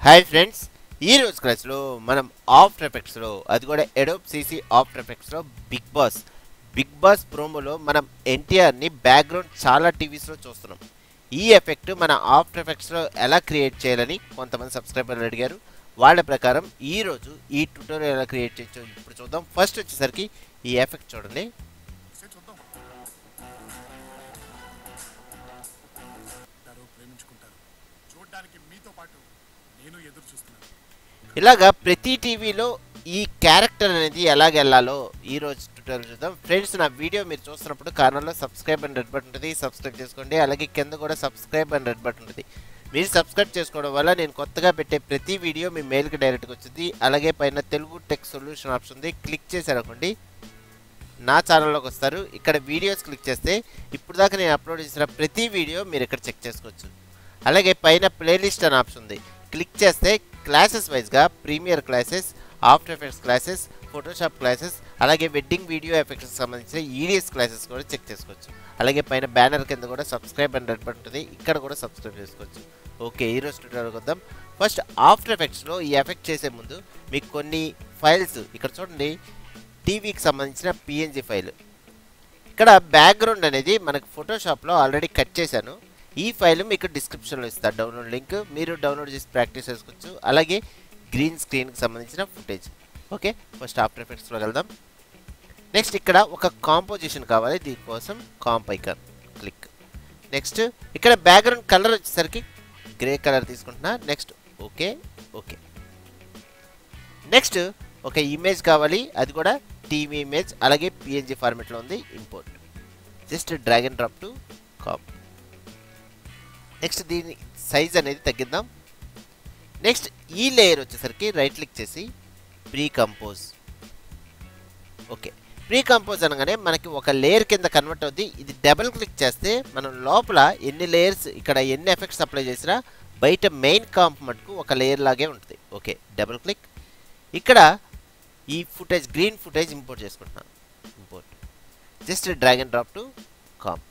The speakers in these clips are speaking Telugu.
హాయ్ ఫ్రెండ్స్, ఈ రోజు క్లాస్లో మనం ఆఫ్టర్ ఎఫెక్ట్స్లో అది కూడా అడోబ్ సిసి ఆఫ్టర్ ఎఫెక్ట్స్లో బిగ్ బాస్ ప్రోమోలో మనం ఎన్టీఆర్ని బ్యాక్గ్రౌండ్ చాలా టీవీస్లో చూస్తున్నాం. ఈ ఎఫెక్ట్ మన ఆఫ్టర్ ఎఫెక్ట్స్లో ఎలా క్రియేట్ చేయాలని కొంతమంది సబ్స్క్రైబర్లు అడిగారు. వాళ్ళ ప్రకారం ఈరోజు ఈ ట్యూటోరియల్ ఎలా క్రియేట్ చేయొచ్చో ఇప్పుడు చూద్దాం. ఫస్ట్ వచ్చేసరికి ఈ ఎఫెక్ట్ చూడండి. ఇలాగా ప్రతి టీవీలో ఈ క్యారెక్టర్ అనేది ఎలాగెళ్ళాలో ఈ రోజు ట్యూటోరియల్ చూద్దాం. ఫ్రెండ్స్, నా వీడియో మీరు చూస్తున్నప్పుడు కారణంలో సబ్స్క్రైబ్ అండ్ రెడ్ బటన్ ఉంటుంది, సబ్స్క్రైబ్ చేసుకోండి. అలాగే కింద కూడా సబ్స్క్రైబ్ అండ్ రెడ్ బటన్ ఉంటుంది. మీరు సబ్స్క్రైబ్ చేసుకోవడం వల్ల నేను కొత్తగా పెట్టే ప్రతి వీడియో మీ మెయిల్కి డైరెక్ట్గా వచ్చింది. అలాగే పైన తెలుగు టెక్ సొల్యూషన్ ఆప్షన్ ఉంది, క్లిక్ చేశారనుకోండి నా ఛానల్లోకి వస్తారు. ఇక్కడ వీడియోస్ క్లిక్ చేస్తే ఇప్పుడు దాకా నేను అప్లోడ్ చేసిన ప్రతి వీడియో మీరు ఇక్కడ చెక్ చేసుకోవచ్చు. అలాగే పైన ప్లేలిస్ట్ అనే ఆప్షన్ ఉంది, క్లిక్ చేస్తే క్లాసెస్ వైజ్గా Premiere classes, After Effects classes, Photoshop classes, అలాగే వెడ్డింగ్ వీడియో ఎఫెక్ట్స్కి సంబంధించిన ఈడిఎస్ క్లాసెస్ కూడా చెక్ చేసుకోవచ్చు. అలాగే పైన బ్యానర్ కింద కూడా సబ్స్క్రైబ్ అండ్ రెడ్ బటన్ ఉంటుంది, ఇక్కడ కూడా సబ్స్క్రైబ్ చేసుకోవచ్చు. ఓకే, ఈరోజు ట్యూటోరియల్కి వద్దాం. ఫస్ట్ ఆఫ్టర్ ఎఫెక్ట్స్లో ఈ ఎఫెక్ట్ చేసే ముందు మీకు కొన్ని ఫైల్స్ ఇక్కడ చూడండి. టీవీకి సంబంధించిన పిఎన్జీ ఫైల్, ఇక్కడ బ్యాక్గ్రౌండ్ అనేది మనకు ఫోటోషాప్లో ఆల్రెడీ కట్ చేశాను. ఈ ఫైల్ మీకు డిస్క్రిప్షన్లో ఇస్తాను, డౌన్లోడ్ లింక్. మీరు డౌన్లోడ్ చేసి ప్రాక్టీస్ చేసుకోవచ్చు. అలాగే గ్రీన్ స్క్రీన్కి సంబంధించిన ఫుటేజ్. ఓకే, ఫస్ట్ ఆఫ్టర్ ఎఫెక్ట్స్లో వెళ్దాం. నెక్స్ట్ ఇక్కడ ఒక కాంపోజిషన్ కావాలి, దీనికోసం కాంప్ ఐకాన్ క్లిక్. నెక్స్ట్ ఇక్కడ బ్యాక్గ్రౌండ్ కలర్ వచ్చేసరికి గ్రే కలర్ తీసుకుంటున్నా. Next okay okay. నెక్స్ట్ ఒక ఇమేజ్ కావాలి, అది కూడా టీవీ ఇమేజ్, అలాగే పిఎన్జీ ఫార్మెట్లో ఉంది. Import, just drag and drop to comp. Next దీని సైజ్ అనేది తగ్గిద్దాం. నెక్స్ట్ ఈ లేయర్ వచ్చేసరికి రైట్ క్లిక్ చేసి pre compose. Okay, pre compose అనగానే మనకి ఒక లేయర్ కింద కన్వర్ట్ అవుద్ది. ఇది డబుల్ క్లిక్ చేస్తే మనం లోపల ఎన్ని లేయర్స్, ఇక్కడ ఎన్ని ఎఫెక్ట్స్ అప్లై చేసినా బయట మెయిన్ కాంప్ మటుకు ఒక లేయర్ లాగే ఉంటుంది. Okay, double click. ఇక్కడ ఈ ఫుటేజ్, గ్రీన్ ఫుటేజ్ ఇంపోర్ట్ చేసుకుంటున్నాను. Import, just drag and drop to comp.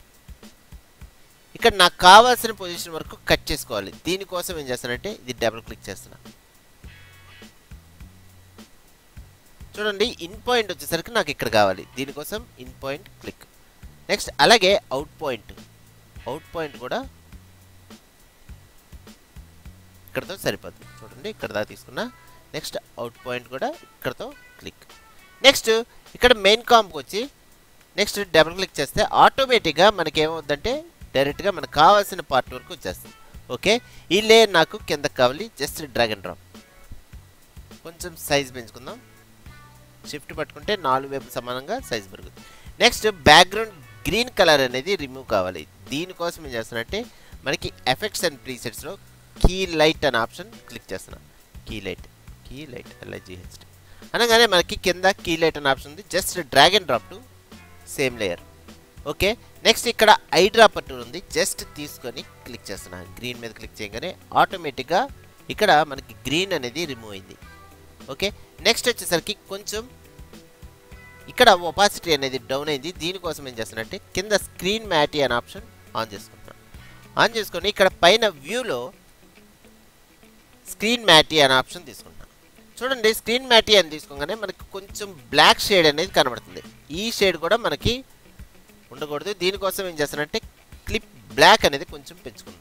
ఇక్కడ నాకు కావాల్సిన పొజిషన్ వరకు కట్ చేసుకోవాలి. దీనికోసం ఏం చేస్తానంటే ఇది డబుల్ క్లిక్ చేస్తున్నా. చూడండి, ఇన్ పాయింట్ వచ్చేసరికి నాకు ఇక్కడ కావాలి. దీనికోసం ఇన్ పాయింట్ క్లిక్. నెక్స్ట్ అలాగే అవుట్ పాయింట్ కూడా ఇక్కడతో సరిపోద్ది. చూడండి, ఇక్కడ దాకా తీసుకున్నా. నెక్స్ట్ అవుట్ పాయింట్ కూడా ఇక్కడతో క్లిక్. నెక్స్ట్ ఇక్కడ మెయిన్ కాంప్కి వచ్చి నెక్స్ట్ డబుల్ క్లిక్ చేస్తే ఆటోమేటిక్గా మనకి ఏమవుద్దంటే డైరెక్ట్గా మనకు కావాల్సిన పార్ట్ వరకు వచ్చేస్తుంది. ఓకే, ఈ లేయర్ నాకు కిందకి కావాలి. Just drag and drop. కొంచెం సైజ్ పెంచుకుందాం. షిఫ్ట్ పట్టుకుంటే 4 వైపు సమానంగా సైజ్ పెరుగుతుంది. నెక్స్ట్ బ్యాక్గ్రౌండ్ గ్రీన్ కలర్ అనేది రిమూవ్ కావాలి. దీనికోసం ఏం చేస్తానంటే మనకి ఎఫెక్ట్స్ అండ్ ప్రీసెట్స్లో కీ లైట్ అనే ఆప్షన్ క్లిక్ చేస్తున్నాను. కీ లైట్ LIGHT అనగానే మనకి కింద కీ లైట్ అనే ఆప్షన్ ఉంది. Just drag and drop to same layer. Okay, next ఇక్కడ ఐ డ్రాపర్ టూల్ ఉంది, జస్ట్ తీసుకొని క్లిక్ చేస్తున్నాను. గ్రీన్ మీద క్లిక్ చేయగానే ఆటోమేటిక్గా ఇక్కడ మనకి గ్రీన్ అనేది రిమూవ్ అయింది. ఓకే, నెక్స్ట్ వచ్చేసరికి కొంచెం ఇక్కడ ఒపాసిటీ అనేది డౌన్ అయింది. దీనికోసం ఏం చేస్తానంటే కింద స్క్రీన్ మ్యాటీ అనే ఆప్షన్ ఆన్ చేసుకుంటున్నాను. ఆన్ చేసుకొని ఇక్కడ పైన వ్యూలో స్క్రీన్ మ్యాటీ అనే ఆప్షన్ తీసుకుంటున్నాను. చూడండి, స్క్రీన్ మ్యాటీ అని తీసుకోగానే మనకి కొంచెం బ్లాక్ షేడ్ అనేది కనబడుతుంది. ఈ షేడ్ కూడా మనకి ఉండకూడదు. దీనికోసం ఏం చేస్తానంటే క్లిప్ బ్లాక్ అనేది కొంచెం పెంచుకుందాం.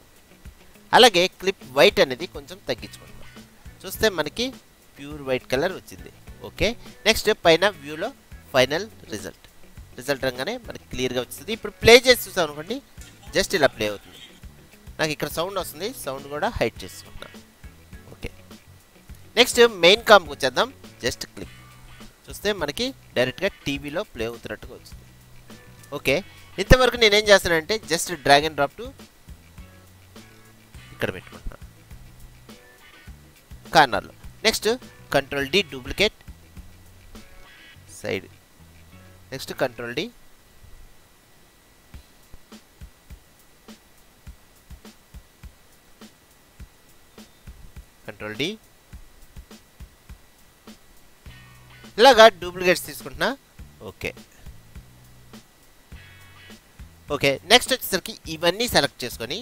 అలాగే క్లిప్ వైట్ అనేది కొంచెం తగ్గించుకుందాం. చూస్తే మనకి ప్యూర్ వైట్ కలర్ వచ్చింది. ఓకే, నెక్స్ట్ పైన వ్యూలో ఫైనల్ రిజల్ట్ అనగానే మనకి క్లియర్గా వచ్చింది. ఇప్పుడు ప్లే చేసి చూసాం అనుకోండి, జస్ట్ ఇలా ప్లే అవుతుంది. నాకు ఇక్కడ సౌండ్ వస్తుంది, సౌండ్ కూడా హైడ్ చేసుకుంటున్నాను. ఓకే, నెక్స్ట్ మెయిన్ కాంప్కి వచ్చేద్దాం. జస్ట్ క్లిక్ చూస్తే మనకి డైరెక్ట్గా టీవీలో ప్లే అవుతున్నట్టుగా వచ్చింది. ఓకే, ఇంతవరకు నేనేం చేస్తానంటే just drag and drop to ఇక్కడ పెట్టుకుంటున్నాను కార్నర్లో. Next control D duplicate side. Next control D, ఇలాగా డూప్లికేట్స్ తీసుకుంటున్నా. ఓకే, నెక్స్ట్ వచ్చేసరికి ఇవన్నీ సెలెక్ట్ చేసుకొని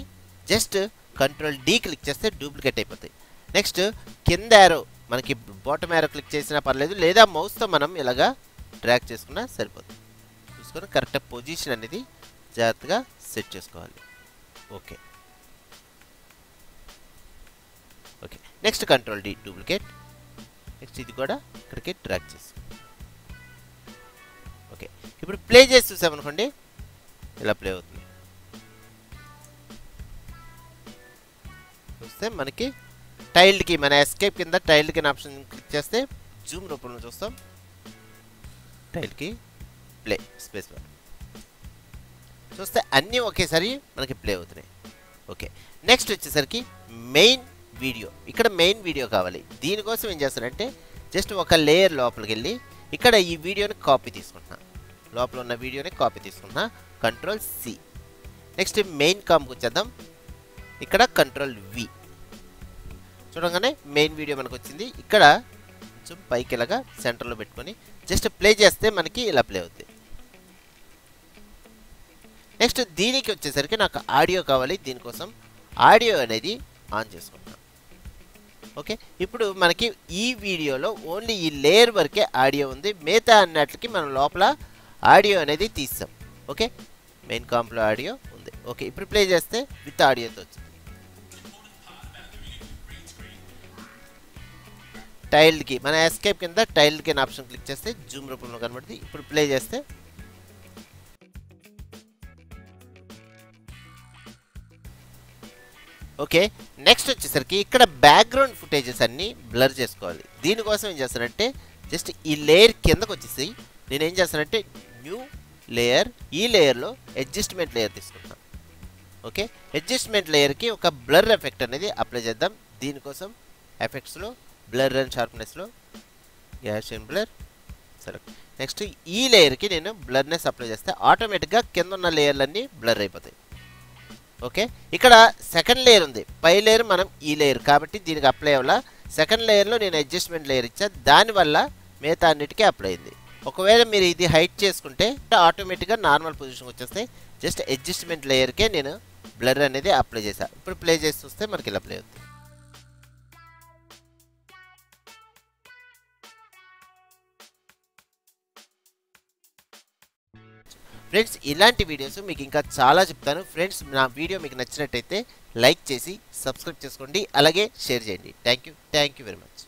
జస్ట్ కంట్రోల్ D క్లిక్ చేస్తే డూప్లికేట్ అయిపోతాయి. నెక్స్ట్ కింద యారో మనకి బాటమ్ యారో క్లిక్ చేసినా పర్లేదు, లేదా మౌస్తో మనం ఇలాగా డ్రాగ్ చేసుకున్నా సరిపోతుంది. చూసుకొని కరెక్ట్ పొజిషన్ అనేది జాగ్రత్తగా సెట్ చేసుకోవాలి. Okay okay next control D duplicate. Next ఇది కూడా ఇక్కడికి డ్రాగ్ చేసి ఓకే. ఇప్పుడు ప్లే చేసి చూసామనుకోండి ఇలా ప్లే అవుతుంది. చూస్తే మనకి టైల్డ్కి మన ఎస్కేప్ కింద టైల్డ్కి అనే ఆప్షన్ క్లిక్ చేస్తే జూమ్ రూపంలో చూస్తాం. టైల్డ్కి ప్లే స్పేస్ బార్ చూస్తే అన్నీ ఒకేసారి మనకి ప్లే అవుతున్నాయి. ఓకే నెక్స్ట్ వచ్చేసరికి మెయిన్ వీడియో. ఇక్కడ మెయిన్ వీడియో కావాలి. దీనికోసం ఏం చేస్తానంటే జస్ట్ ఒక లేయర్ లోపలికి వెళ్ళి ఇక్కడ ఈ వీడియోని కాపీ తీసుకుంటున్నా, లోపల ఉన్న వీడియోని కాపీ తీసుకుంటున్నా, కంట్రోల్ సి. నెక్స్ట్ మెయిన్ కామ్కి వచ్చేద్దాం. ఇక్కడ కంట్రోల్ వి. చూడగానే మెయిన్ వీడియో మనకు వచ్చింది. ఇక్కడ కొంచెం పైకి ఇలాగా సెంటర్లో పెట్టుకొని జస్ట్ ప్లే చేస్తే మనకి ఇలా ప్లే అవుతుంది. నెక్స్ట్ దీనికి వచ్చేసరికి నాకు ఆడియో కావాలి. దీనికోసం ఆడియో అనేది ఆన్ చేసుకుంటాను. ఓకే ఇప్పుడు మనకి ఈ వీడియోలో ఓన్లీ ఈ లేయర్ వరకే ఆడియో ఉంది, మిగతా అన్నట్లకి మనం లోపల ఆడియో అనేది తీస్తాం. ఓకే మెయిన్ కాంప్లో ఆడియో ఉంది. ఓకే ఇప్పుడు ప్లే చేస్తే విత్ ఆడియోతో వచ్చింది. టైల్డ్కి మన ఎస్కేప్ కింద టైల్డ్కి అనే ఆప్షన్ క్లిక్ చేస్తే జూమ్ రూపంలో కనబడుతుంది. ఇప్పుడు ప్లే చేస్తే ఓకే నెక్స్ట్ వచ్చేసరికి ఇక్కడ బ్యాక్గ్రౌండ్ ఫుటేజెస్ అన్నీ బ్లర్ చేసుకోవాలి. దీనికోసం ఏం చేస్తానంటే జస్ట్ ఈ లేయర్ కిందకు వచ్చేసి నేనేం చేస్తానంటే న్యూ లేయర్, ఈ లేయర్లో అడ్జస్ట్మెంట్ లేయర్ తీసుకుంటాను. ఓకే అడ్జస్ట్మెంట్ లేయర్కి ఒక బ్లర్ ఎఫెక్ట్ అనేది అప్లై చేద్దాం. దీనికోసం ఎఫెక్ట్స్లో బ్లర్ అండ్ షార్ప్నెస్లో Gaussian blur select. Next ఈ లేయర్కి నేను బ్లర్నెస్ అప్లై చేస్తే ఆటోమేటిక్గా కింద ఉన్న లేయర్లన్నీ బ్లర్ అయిపోతాయి. ఓకే ఇక్కడ సెకండ్ లేయర్ ఉంది, పై లేయర్ మనం ఈ లేయర్ కాబట్టి దీనికి అప్లై అవ్వాల. సెకండ్ లేయర్లో నేను అడ్జస్ట్మెంట్ లేయర్ ఇచ్చా, దానివల్ల మిగతా అన్నిటికీ అప్లై అయింది. ఒకవేళ మీరు ఇది హైట్ చేసుకుంటే ఆటోమేటిక్గా నార్మల్ పొజిషన్ వచ్చేస్తే జస్ట్ అడ్జస్ట్మెంట్ లేయర్కే నేను బ్లర్ అనేది అప్లై చేశాను. ఇప్పుడు ప్లే చేసి చూస్తే మనకి ఇలా ప్లే అవుతుంది. ఫ్రెండ్స్ ఇలాంటి వీడియోస్ మీకు ఇంకా చాలా చెప్తాను. ఫ్రెండ్స్ నా వీడియో మీకు నచ్చినట్టయితే లైక్ చేసి సబ్స్క్రైబ్ చేసుకోండి, అలాగే షేర్ చేయండి. Thank you very much.